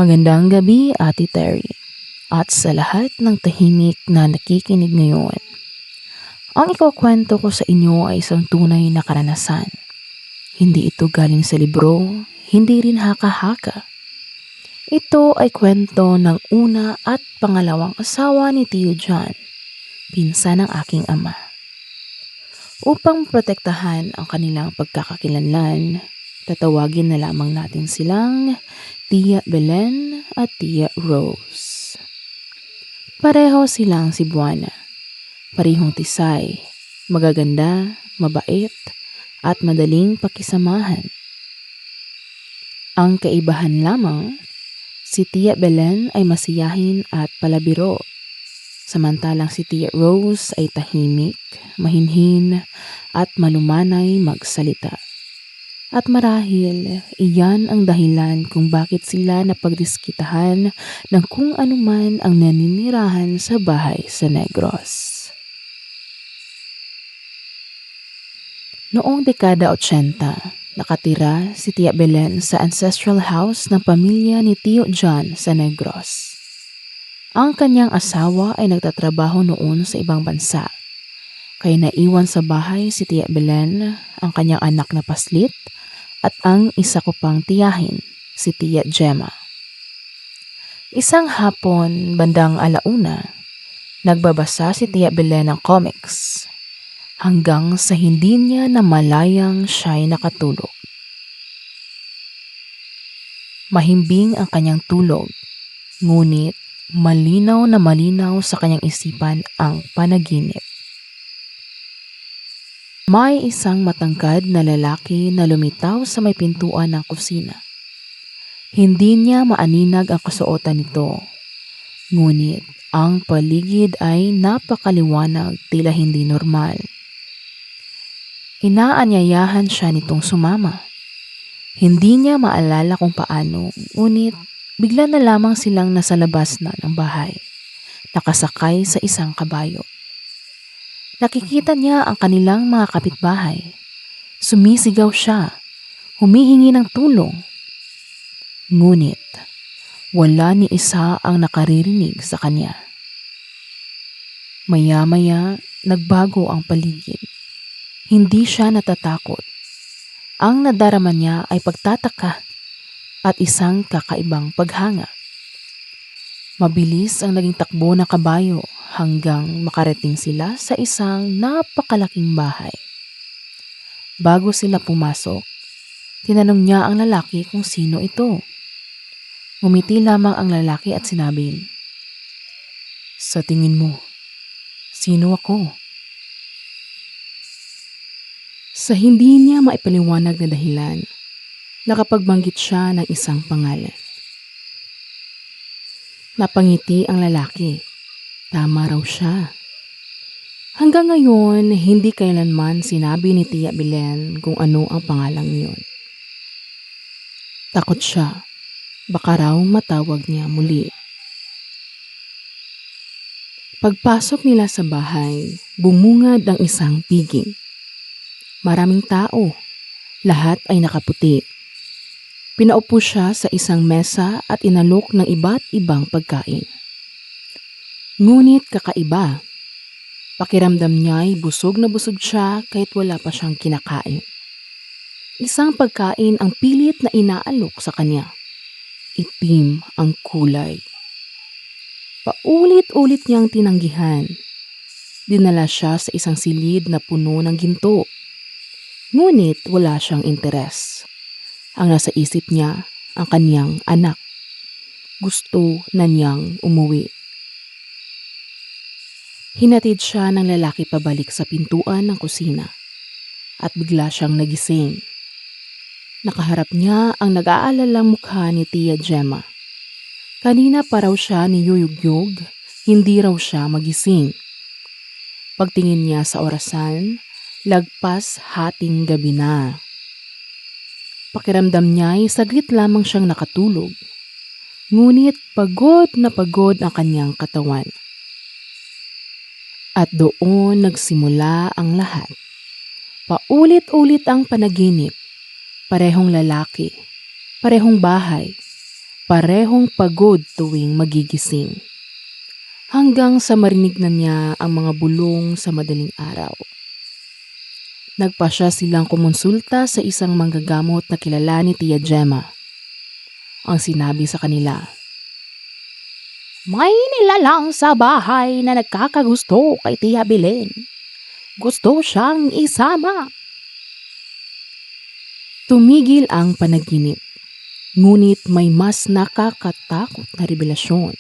Magandang gabi, Ate Terry, at sa lahat ng tahimik na nakikinig ngayon. Ang ikukwento ko sa inyo ay isang tunay na karanasan. Hindi ito galing sa libro, hindi rin haka-haka. Ito ay kwento ng una at pangalawang asawa ni Tio John, pinsan ng aking ama. Upang protektahan ang kanilang pagkakakilanlan, tatawagin na lamang natin silang Tia Belen at Tia Rose. Pareho silang Cebuana, parehong tisay, magaganda, mabait, at madaling pakisamahan. Ang kaibahan lamang, si Tia Belen ay masiyahin at palabiro, samantalang si Tia Rose ay tahimik, mahinhin, at malumanay magsalita. At marahil, iyan ang dahilan kung bakit sila napagdiskitahan ng kung anuman ang naninirahan sa bahay sa Negros. Noong dekada 80, nakatira si Tia Belen sa ancestral house ng pamilya ni Tio John sa Negros. Ang kanyang asawa ay nagtatrabaho noon sa ibang bansa, kaya naiwan sa bahay si Tia Belen, ang kanyang anak na paslit, at ang isa ko pang tiyahin, si Tia Gemma. Isang hapon, bandang alauna, nagbabasa si Tia Belen ng comics, hanggang sa hindi niya namalayang siya'y nakatulog. Mahimbing ang kanyang tulog, ngunit malinaw na malinaw sa kanyang isipan ang panaginip. May isang matangkad na lalaki na lumitaw sa may pintuan ng kusina. Hindi niya maaninag ang kasuotan nito, ngunit ang paligid ay napakaliwanag, tila hindi normal. Inaanyayahan siya nitong sumama. Hindi niya maalala kung paano, ngunit bigla na lamang silang nasa labas na ng bahay, nakasakay sa isang kabayo. Nakikita niya ang kanilang mga kapitbahay. Sumisigaw siya, humihingi ng tulong. Ngunit, wala ni isa ang nakaririnig sa kanya. Maya-maya, nagbago ang paligid. Hindi siya natatakot. Ang nadarama niya ay pagtataka at isang kakaibang paghanga. Mabilis ang naging takbo ng kabayo hanggang makarating sila sa isang napakalaking bahay. Bago sila pumasok, tinanong niya ang lalaki kung sino ito. Ngumiti lamang ang lalaki at sinabi, "Sa tingin mo, sino ako?" Sa hindi niya maipaliwanag na dahilan, nakapagbanggit siya ng isang pangalan. Napangiti ang lalaki. Tama raw siya. Hanggang ngayon, hindi kailanman sinabi ni Tia Belen kung ano ang pangalang iyon. Takot siya. Baka raw matawag niya muli. Pagpasok nila sa bahay, bumungad ang isang piging. Maraming tao. Lahat ay nakaputi. Pinaupo siya sa isang mesa at inalok ng iba't ibang pagkain. Ngunit kakaiba. Pakiramdam niya ay busog na busog siya kahit wala pa siyang kinakain. Isang pagkain ang pilit na inaalok sa kanya. Itim ang kulay. Paulit-ulit niyang tinanggihan. Dinala siya sa isang silid na puno ng ginto. Ngunit wala siyang interes. Ang nasa isip niya, ang kaniyang anak. Gusto na niyang umuwi. Hinatid siya ng lalaki pabalik sa pintuan ng kusina at bigla siyang nagising. Nakaharap niya ang nag-aalalang mukha ni Tia Gemma. Kanina pa raw siya niyuyugyog, hindi raw siya magising. Pagtingin niya sa orasan, lagpas hating gabi na. Pakiramdam niya ay saglit lamang siyang nakatulog. Ngunit pagod na pagod ang kanyang katawan. At doon nagsimula ang lahat. Paulit-ulit ang panaginip. Parehong lalaki, parehong bahay, parehong pagod tuwing magigising. Hanggang sa marinig na niya ang mga bulong sa madaling araw. Nagpasya silang kumonsulta sa isang manggagamot na kilala ni Tia Gemma. Ang sinabi sa kanila, "May nilalang sa bahay na nagkakagusto kay Tia Belen. Gusto siyang isama." Tumigil ang panaginip, ngunit may mas nakakatakot na revelasyon.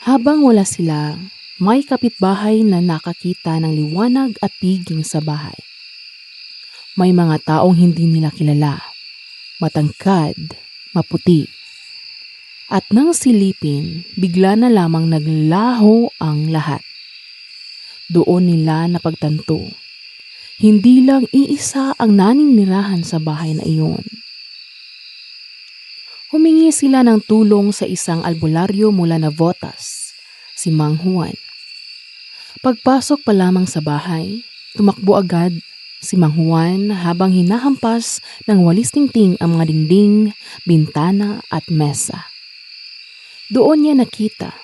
Habang wala sila, may kapitbahay na nakakita ng liwanag at tiging sa bahay. May mga taong hindi nila kilala, matangkad, maputi. At nang silipin, bigla na lamang naglaho ang lahat. Doon nila napagtanto, hindi lang iisa ang naninirahan sa bahay na iyon. Humingi sila ng tulong sa isang albularyo mula Navotas, si Mang Juan. Pagpasok pa lamang sa bahay, tumakbo agad si Mang Juan habang hinahampas ng walis tingting ang mga dingding, bintana at mesa. Doon niya nakita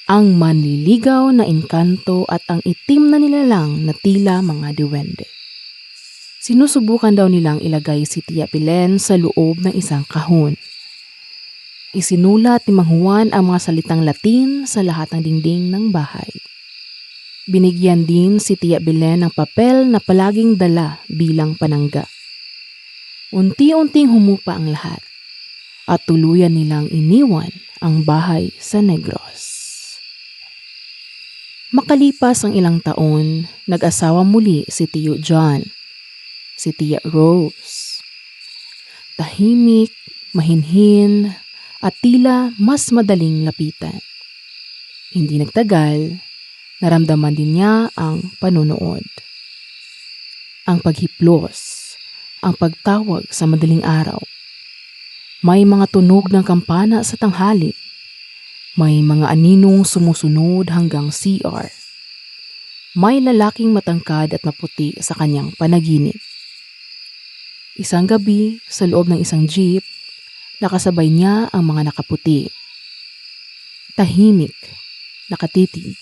ang manliligaw na engkanto at ang itim na nilalang na tila mga duwende. Sinusubukan daw nilang ilagay si Tia Belen sa loob ng isang kahon. Isinulat ni Mang Juan ang mga salitang Latin sa lahat ng dingding ng bahay. Binigyan din si Tia Belen ng papel na palaging dala bilang panangga. Unti-unting humupa ang lahat at tuluyan nilang iniwan ang bahay sa Negros. Makalipas ang ilang taon, nag-asawa muli si Tio John, si Tia Rose. Tahimik, mahinhin, at tila mas madaling lapitan. Hindi nagtagal, naramdaman din niya ang panunood. Ang paghiplos, ang pagtawag sa madaling araw. May mga tunog ng kampana sa tanghali. May mga aninong sumusunod hanggang CR. May lalaking matangkad at maputi sa kanyang panaginip. Isang gabi, sa loob ng isang jeep, nakasabay niya ang mga nakaputi. Tahimik, nakatitig,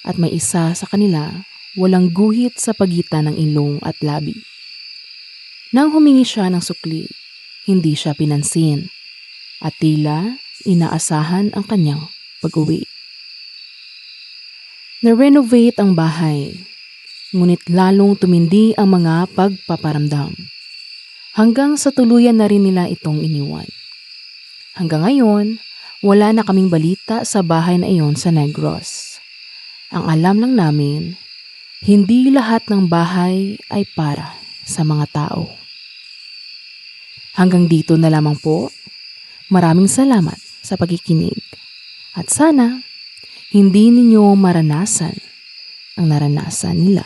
at may isa sa kanila walang guhit sa pagitan ng ilong at labi. Nang humingi siya ng sukli, hindi siya pinansin at tila inaasahan ang kanyang pag-uwi. Na-renovate ang bahay, ngunit lalong tumindi ang mga pagpaparamdam. Hanggang sa tuluyan na rin nila itong iniwan. Hanggang ngayon, wala na kaming balita sa bahay na iyon sa Negros. Ang alam lang namin, hindi lahat ng bahay ay para sa mga tao. Hanggang dito na lamang po. Maraming salamat sa pagkikinig. At sana, hindi ninyo maranasan ang naranasan nila.